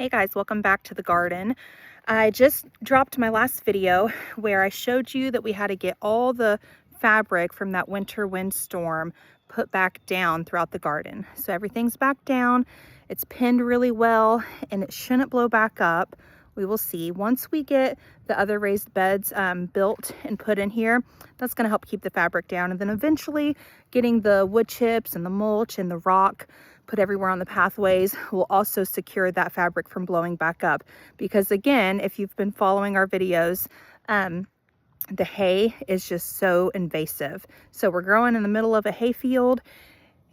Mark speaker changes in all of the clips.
Speaker 1: Hey guys, welcome back to the garden. I just dropped my last video where I showed you that we had to get all the fabric from that winter windstorm put back down throughout the garden. So everything's back down, it's pinned really well, and it shouldn't blow back up. We will see. Once we get the other raised beds built and put in here, that's going to help keep the fabric down. And then eventually getting the wood chips and the mulch and the rock put everywhere on the pathways will also secure that fabric from blowing back up. Because again, if you've been following our videos, the hay is just so invasive. So we're growing in the middle of a hay field,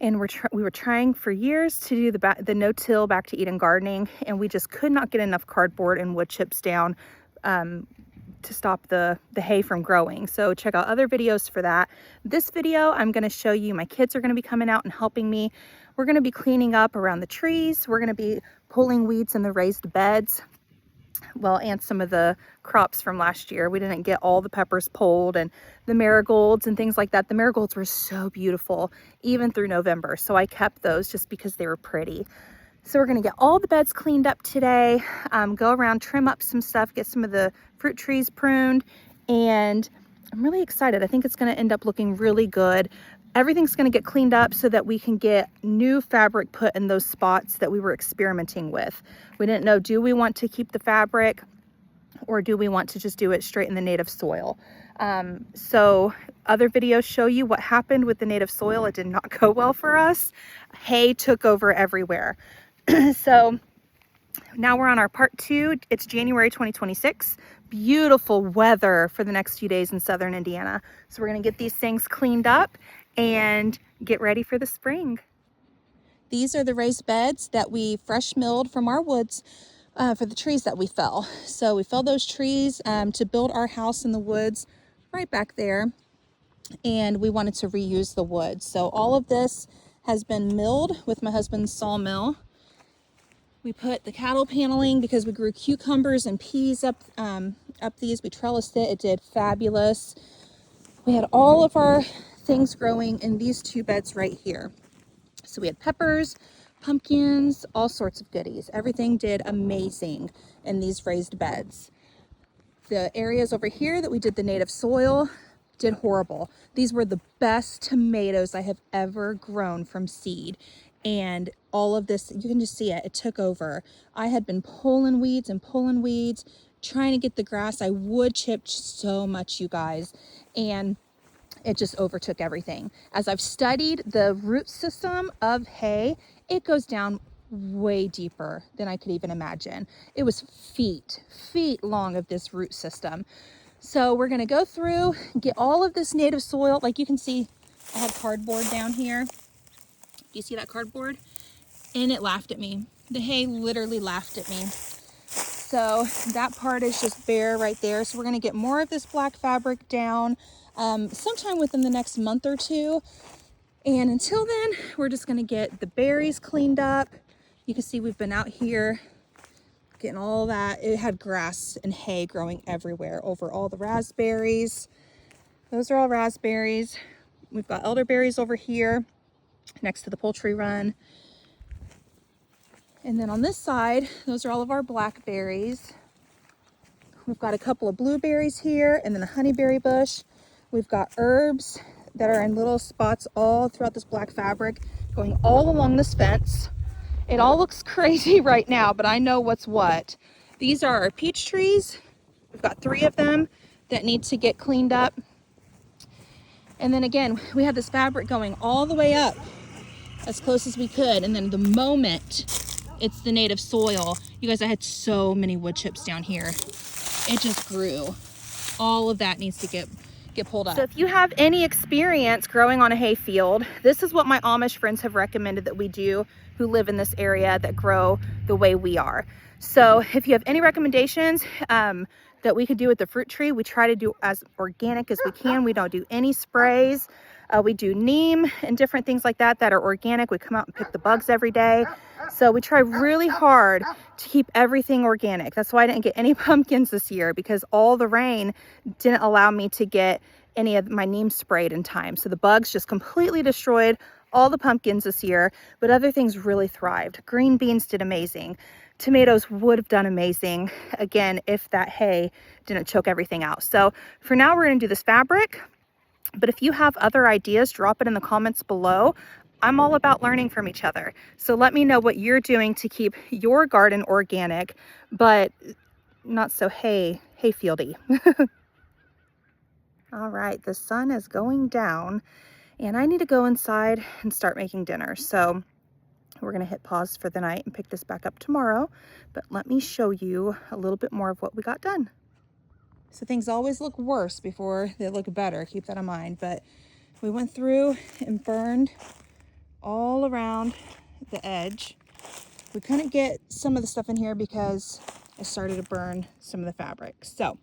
Speaker 1: and we were trying for years to do the no-till back to Eden gardening, and we just could not get enough cardboard and wood chips down to stop the hay from growing. So check out other videos for that. This video, I'm going to show you, my kids are going to be coming out and helping me. We're going to be cleaning up around the trees. We're going to be pulling weeds in the raised beds. Well, and some of the crops from last year. We didn't get all the peppers pulled, and the marigolds and things like that. The marigolds were so beautiful even through November, so I kept those just because they were pretty. So we're going to get all the beds cleaned up today, go around, trim up some stuff, get some of the fruit trees pruned, and I'm really excited. I think it's going to end up looking really good. Everything's going to get cleaned up so that we can get new fabric put in those spots that we were experimenting with. We didn't know, do we want to keep the fabric or do we want to just do it straight in the native soil? So other videos show you what happened with the native soil. It did not go well for us. Hay took over everywhere. So now we're on our part 2. It's January 2026. Beautiful weather for the next few days in southern Indiana. So we're going to get these things cleaned up and get ready for the spring. These are the raised beds that we fresh milled from our woods for the trees that we fell. So we felled those trees to build our house in the woods right back there, and we wanted to reuse the wood. So all of this has been milled with my husband's sawmill. We put the cattle paneling because we grew cucumbers and peas up these. We trellised it. It did fabulous. We had all of our things growing in these 2 beds right here. So we had peppers, pumpkins, all sorts of goodies. Everything did amazing in these raised beds. The areas over here that we did the native soil did horrible. These were the best tomatoes I have ever grown from seed. And all of this, you can just see it, it took over. I had been pulling weeds, trying to get the grass. I wood chipped so much, you guys, and it just overtook everything. As I've studied the root system of hay, it goes down way deeper than I could even imagine. It was feet long of this root system. So we're going to go through, get all of this native soil. Like you can see, I have cardboard down here. Do you see that cardboard? And it laughed at me. The hay literally laughed at me. So that part is just bare right there. So we're going to get more of this black fabric down sometime within the next month or 2. And until then, we're just going to get the berries cleaned up. You can see we've been out here getting all that. It had grass and hay growing everywhere over all the raspberries. Those are all raspberries. We've got elderberries over here next to the poultry run. And then on this side, those are all of our blackberries. We've got a couple of blueberries here and then a honeyberry bush. We've got herbs that are in little spots all throughout this black fabric going all along this fence. It all looks crazy right now, but I know what's what. These are our peach trees. We've got 3 of them that need to get cleaned up. And then again, we had this fabric going all the way up as close as we could. And then the moment it's the native soil, you guys, I had so many wood chips down here. It just grew. All of that needs to get pulled up. So if you have any experience growing on a hay field, this is what my Amish friends have recommended that we do who live in this area that grow the way we are. So if you have any recommendations that we could do with the fruit tree, we try to do as organic as we can. We don't do any sprays. We do neem and different things like that that are organic. We come out and pick the bugs every day. So we try really hard to keep everything organic. That's why I didn't get any pumpkins this year, because all the rain didn't allow me to get any of my neem sprayed in time. So the bugs just completely destroyed all the pumpkins this year, but other things really thrived. Green beans did amazing. Tomatoes would have done amazing, again, if that hay didn't choke everything out. So for now, we're gonna do this fabric, but if you have other ideas, drop it in the comments below. I'm all about learning from each other. So let me know what you're doing to keep your garden organic, but not so hay fieldy. All right, the sun is going down and I need to go inside and start making dinner. So we're gonna hit pause for the night and pick this back up tomorrow. But let me show you a little bit more of what we got done. So things always look worse before they look better. Keep that in mind. But we went through and burned all around the edge. We couldn't get some of the stuff in here because I started to burn some of the fabric. So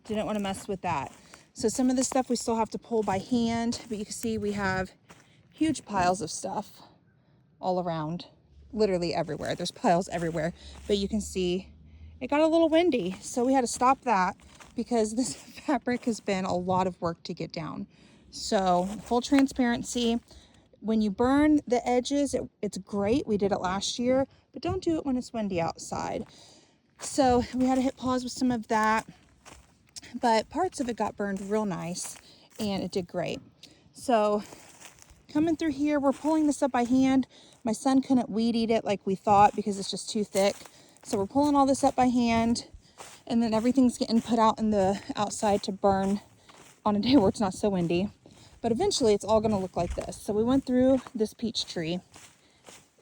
Speaker 1: didn't want to mess with that. So some of the stuff we still have to pull by hand, but you can see we have huge piles of stuff all around, literally everywhere. There's piles everywhere, but you can see it got a little windy. So we had to stop that because this fabric has been a lot of work to get down. So full transparency, when you burn the edges, it's great. We did it last year, but don't do it when it's windy outside. So we had to hit pause with some of that, but parts of it got burned real nice and it did great. So coming through here, we're pulling this up by hand. My son couldn't weed eat it like we thought because it's just too thick. So we're pulling all this up by hand, and then everything's getting put out in the outside to burn on a day where it's not so windy. But eventually it's all gonna look like this. So we went through this peach tree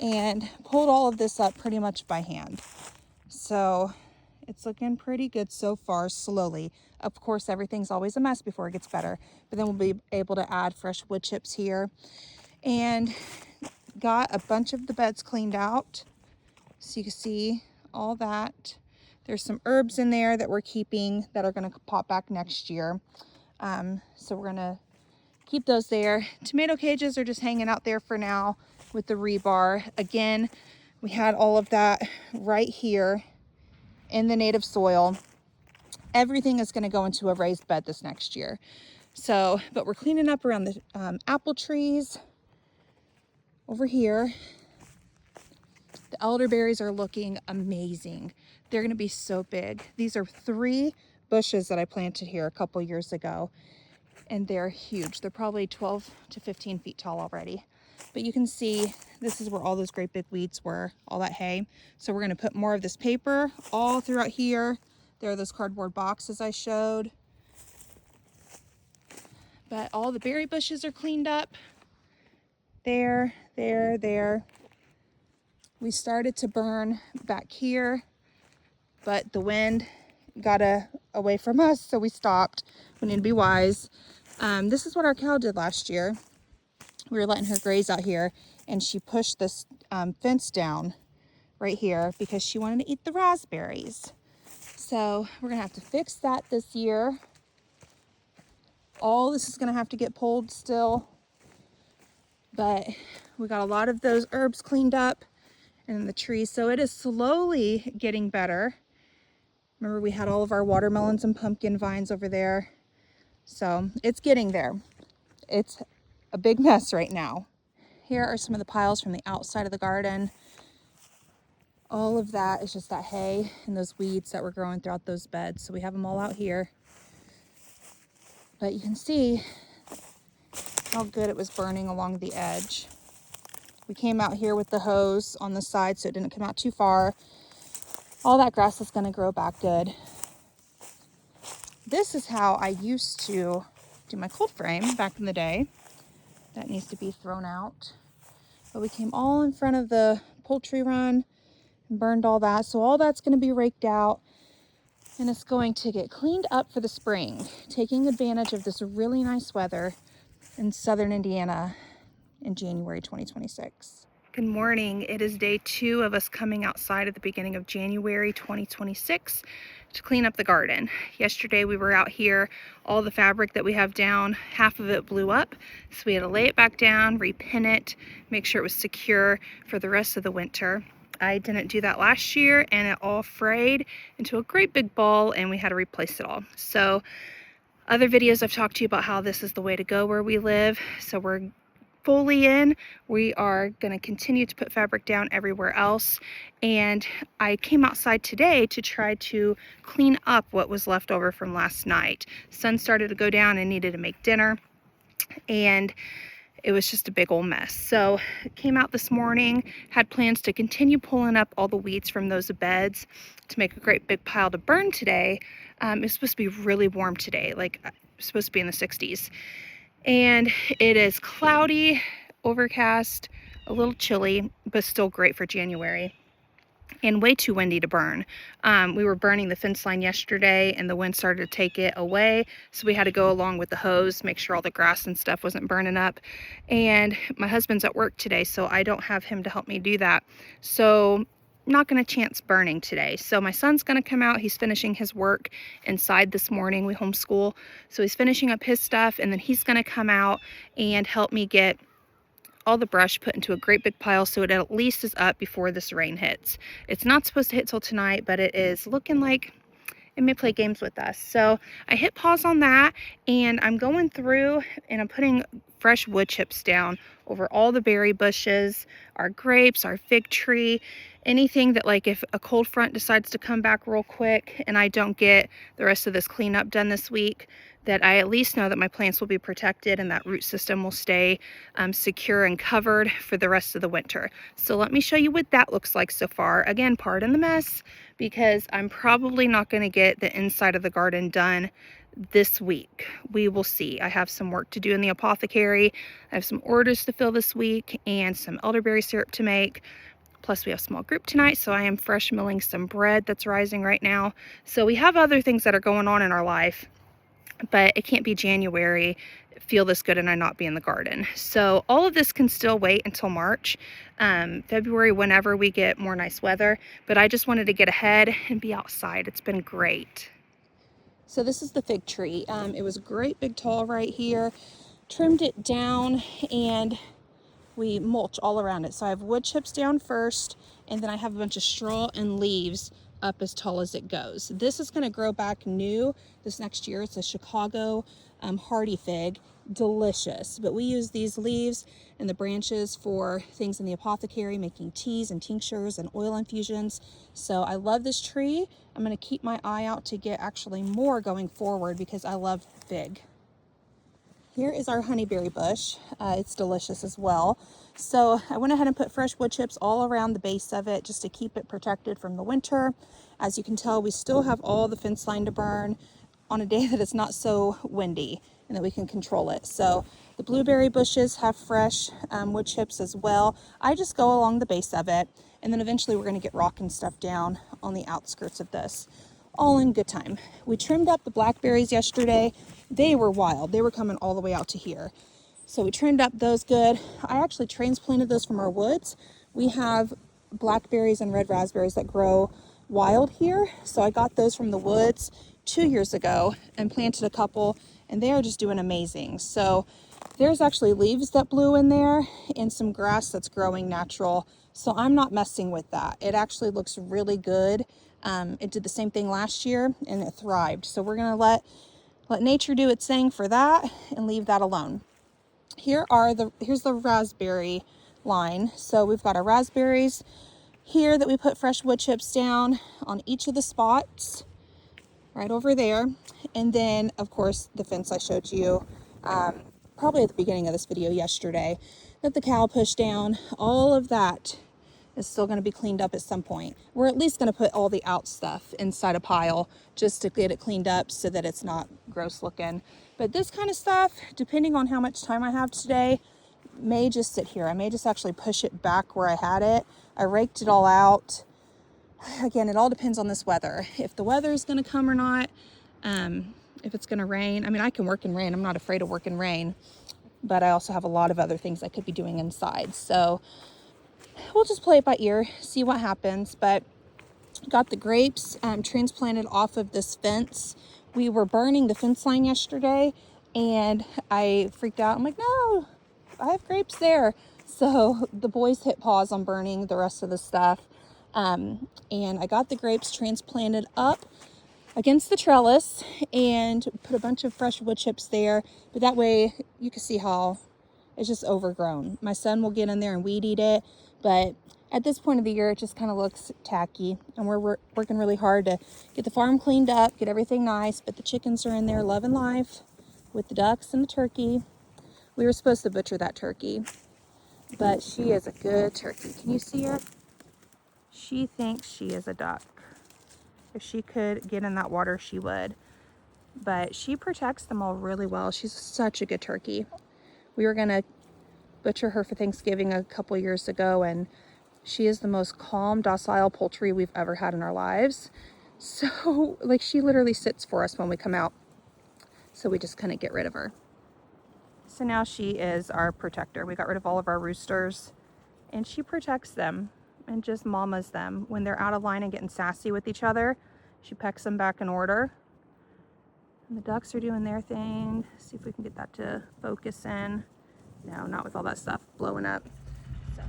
Speaker 1: and pulled all of this up pretty much by hand. So it's looking pretty good so far, slowly. Of course, everything's always a mess before it gets better, but then we'll be able to add fresh wood chips here. And got a bunch of the beds cleaned out. So you can see all that. There's some herbs in there that we're keeping that are gonna pop back next year. So we're gonna keep those there. Tomato cages are just hanging out there for now with the rebar. Again, we had all of that right here in the native soil. Everything is going to go into a raised bed this next year. So, but we're cleaning up around the apple trees over here. The elderberries are looking amazing. They're going to be so big. These are 3 bushes that I planted here a couple years ago, and they're huge. They're probably 12 to 15 feet tall already. But you can see this is where all those great big weeds were, all that hay. So we're going to put more of this paper all throughout here. There are those cardboard boxes I showed. But all the berry bushes are cleaned up. There, there, there. We started to burn back here, but the wind got away from us, so we stopped. We need to be wise. This is what our cow did last year. We were letting her graze out here, and she pushed this fence down right here because she wanted to eat the raspberries. So we're gonna have to fix that this year. All this is gonna have to get pulled still, but we got a lot of those herbs cleaned up and the trees, so it is slowly getting better. Remember, we had all of our watermelons and pumpkin vines over there, so it's getting there. It's a big mess right now. Here are some of the piles from the outside of the garden. All of that is just that hay and those weeds that were growing throughout those beds. So we have them all out here. But you can see how good it was burning along the edge. We came out here with the hose on the side so it didn't come out too far. All that grass is going to grow back good. This is how I used to do my cold frame back in the day. That needs to be thrown out. But we came all in front of the poultry run and burned all that. So all that's going to be raked out, and it's going to get cleaned up for the spring, taking advantage of this really nice weather in southern Indiana in January 2026. Good morning. It is day 2 of us coming outside at the beginning of January 2026 to clean up the garden. Yesterday we were out here, all the fabric that we have down, half of it blew up, so we had to lay it back down, repin it, make sure it was secure for the rest of the winter. I didn't do that last year and it all frayed into a great big ball and we had to replace it all. So other videos I've talked to you about how this is the way to go where we live, so we're fully in. We are going to continue to put fabric down everywhere else. And I came outside today to try to clean up what was left over from last night. Sun started to go down and needed to make dinner, and it was just a big old mess. So came out this morning, had plans to continue pulling up all the weeds from those beds to make a great big pile to burn today. It's supposed to be really warm today, like supposed to be in the 60s. And it is cloudy, overcast, a little chilly, but still great for January. And way too windy to burn. We were burning the fence line yesterday and the wind started to take it away. So we had to go along with the hose, make sure all the grass and stuff wasn't burning up. And my husband's at work today, so I don't have him to help me do that. So not going to chance burning today. So my son's going to come out. He's finishing his work inside this morning. We homeschool. So he's finishing up his stuff, and then he's going to come out and help me get all the brush put into a great big pile so it at least is up before this rain hits. It's not supposed to hit till tonight, but it is looking like it may play games with us. So I hit pause on that, and I'm going through and I'm putting fresh wood chips down over all the berry bushes, our grapes, our fig tree, anything that, like, if a cold front decides to come back real quick and I don't get the rest of this cleanup done this week, that I at least know that my plants will be protected and that root system will stay secure and covered for the rest of the winter. So let me show you what that looks like so far. Again, pardon the mess, because I'm probably not going to get the inside of the garden done this week. We will see. I have some work to do in the apothecary. I have some orders to fill this week and some elderberry syrup to make. Plus we have small group tonight, so I am fresh milling some bread that's rising right now. So we have other things that are going on in our life, but it can't be January, feel this good, and I not be in the garden. So all of this can still wait until March, February, whenever we get more nice weather. But I just wanted to get ahead and be outside. It's been great. So this is the fig tree. It was great big tall right here. Trimmed it down and we mulch all around it. So I have wood chips down first, and then I have a bunch of straw and leaves up as tall as it goes. This is going to grow back new this next year. It's a Chicago hardy fig. Delicious. But we use these leaves and the branches for things in the apothecary, making teas and tinctures and oil infusions. So I love this tree. I'm going to keep my eye out to get actually more going forward because I love fig. Here is our honeyberry bush. It's delicious as well. So I went ahead and put fresh wood chips all around the base of it just to keep it protected from the winter. As you can tell, we still have all the fence line to burn on a day that it's not so windy and that we can control it. So the blueberry bushes have fresh wood chips as well. I just go along the base of it, and then eventually we're going to get rock and stuff down on the outskirts of this. All in good time. We trimmed up the blackberries yesterday. They were wild. They were coming all the way out to here. So we trimmed up those good. I actually transplanted those from our woods. We have blackberries and red raspberries that grow wild here. So I got those from the woods 2 years ago and planted a couple, and they are just doing amazing. So there's actually leaves that blew in there and some grass that's growing natural. So I'm not messing with that. It actually looks really good. It did the same thing last year and it thrived. So we're gonna let nature do its thing for that and leave that alone. Here's the raspberry line. So we've got our raspberries here that we put fresh wood chips down on each of the spots right over there. And then of course the fence I showed you probably at the beginning of this video yesterday that the cow pushed down. All of that is still going to be cleaned up at some point. We're at least going to put all the out stuff inside a pile just to get it cleaned up so that it's not gross looking. But this kind of stuff, depending on how much time I have today, may just sit here. I may just actually push it back where I had it. I raked it all out. Again, it all depends on this weather. If the weather is going to come or not, if it's going to rain. I mean, I can work in rain. I'm not afraid of working rain, but I also have a lot of other things I could be doing inside. So we'll just play it by ear, see what happens. But got the grapes transplanted off of this fence. We were burning the fence line yesterday and I freaked out. I'm like, no, I have grapes there. So the boys hit pause on burning the rest of the stuff. And I got the grapes transplanted up against the trellis and put a bunch of fresh wood chips there. But that way you can see how It's just overgrown. My son will get in there and weed eat it, but at this point of the year, it just kind of looks tacky, and we're working really hard to get the farm cleaned up, get everything nice, but the chickens are in there loving life with the ducks and the turkey. We were supposed to butcher that turkey, but she is a good turkey. Can you see her? She thinks she is a duck. If she could get in that water, she would. But she protects them all really well. She's such a good turkey. We were gonna butcher her for Thanksgiving a couple years ago, and she is the most calm, docile poultry we've ever had in our lives. So, like, she literally sits for us when we come out. So we just couldn't get rid of her. So now she is our protector. We got rid of all of our roosters, and she protects them and just mamas them. When they're out of line and getting sassy with each other, she pecks them back in order. And the ducks are doing their thing. See if we can get that to focus in. No, not with all that stuff blowing up. So.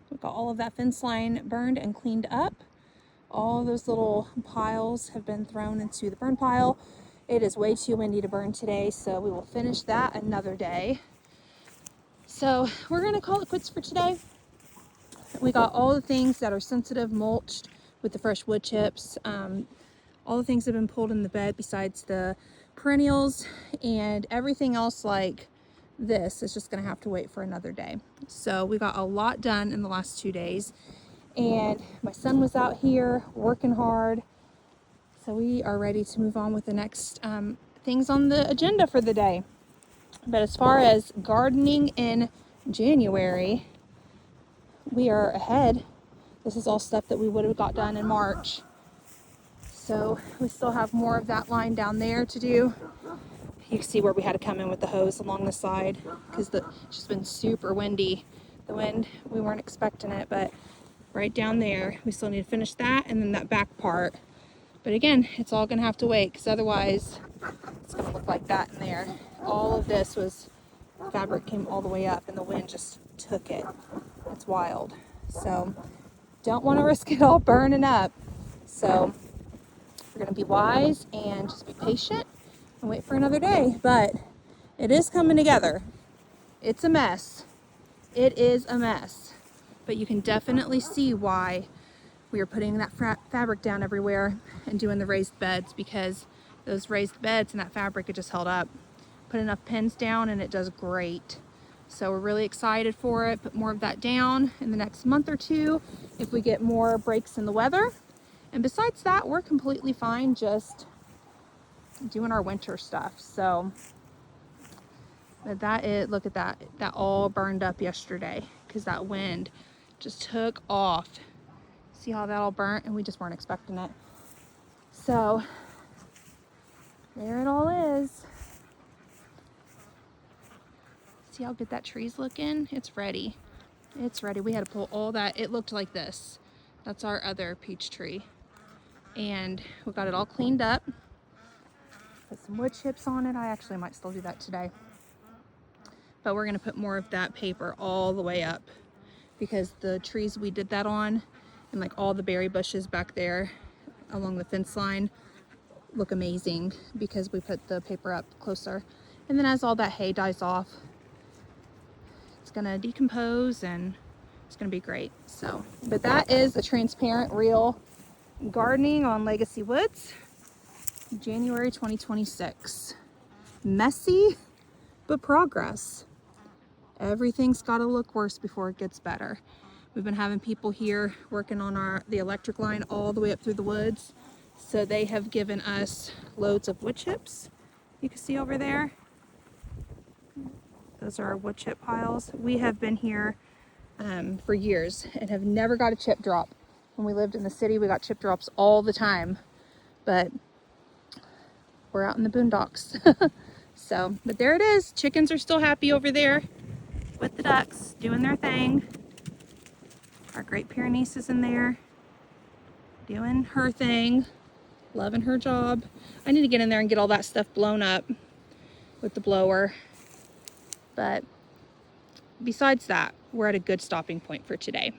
Speaker 1: We've got all of that fence line burned and cleaned up. All those little piles have been thrown into the burn pile. It is way too windy to burn today, so we will finish that another day. So we're gonna call it quits for today. We got all the things that are sensitive mulched with the fresh wood chips. All the things have been pulled in the bed besides the perennials, and everything else like this is just gonna have to wait for another day. So we got a lot done in the last 2 days, and my son was out here working hard. So we are ready to move on with the next things on the agenda for the day. But as far as gardening in January, we are ahead. This is all stuff that we would have got done in March. So we still have more of that line down there to do. You can see where we had to come in with the hose along the side because it's just been super windy. The wind, we weren't expecting it, but right down there, we still need to finish that, and then that back part. But again, it's all gonna have to wait because otherwise it's gonna look like that in there. All of this was, fabric came all the way up and the wind just took it. It's wild. So don't want to risk it all burning up. So we're gonna be wise and just be patient and wait for another day. But it is coming together. It's a mess. It is a mess. But you can definitely see why we are putting that fabric down everywhere and doing the raised beds, because those raised beds and that fabric, it just held up. Put enough pins down and it does great. So we're really excited for it. Put more of that down in the next month or two if we get more breaks in the weather. And besides that, we're completely fine just doing our winter stuff. So that is, look at that. That all burned up yesterday because that wind just took off. See how that all burnt, and we just weren't expecting it. So there it all is. See how good that tree's looking? It's ready. It's ready. We had to pull all that. It looked like this. That's our other peach tree. And we got it all cleaned up. Put some wood chips on it. I actually might still do that today. But we're gonna put more of that paper all the way up because the trees we did that on, and like all the berry bushes back there along the fence line, look amazing because we put the paper up closer. And then as all that hay dies off, it's gonna decompose and it's gonna be great. So, but that is the transparent real gardening on Legacy Woods, January 2026. Messy, but progress. Everything's gotta look worse before it gets better. We've been having people here working on the electric line all the way up through the woods. So they have given us loads of wood chips. You can see over there. Those are our wood chip piles. We have been here for years and have never got a chip drop. When we lived in the city, we got chip drops all the time, but we're out in the boondocks. So, but there it is. Chickens are still happy over there with the ducks doing their thing. Our Great Pyrenees is in there doing her thing, loving her job. I need to get in there and get all that stuff blown up with the blower. But besides that, we're at a good stopping point for today.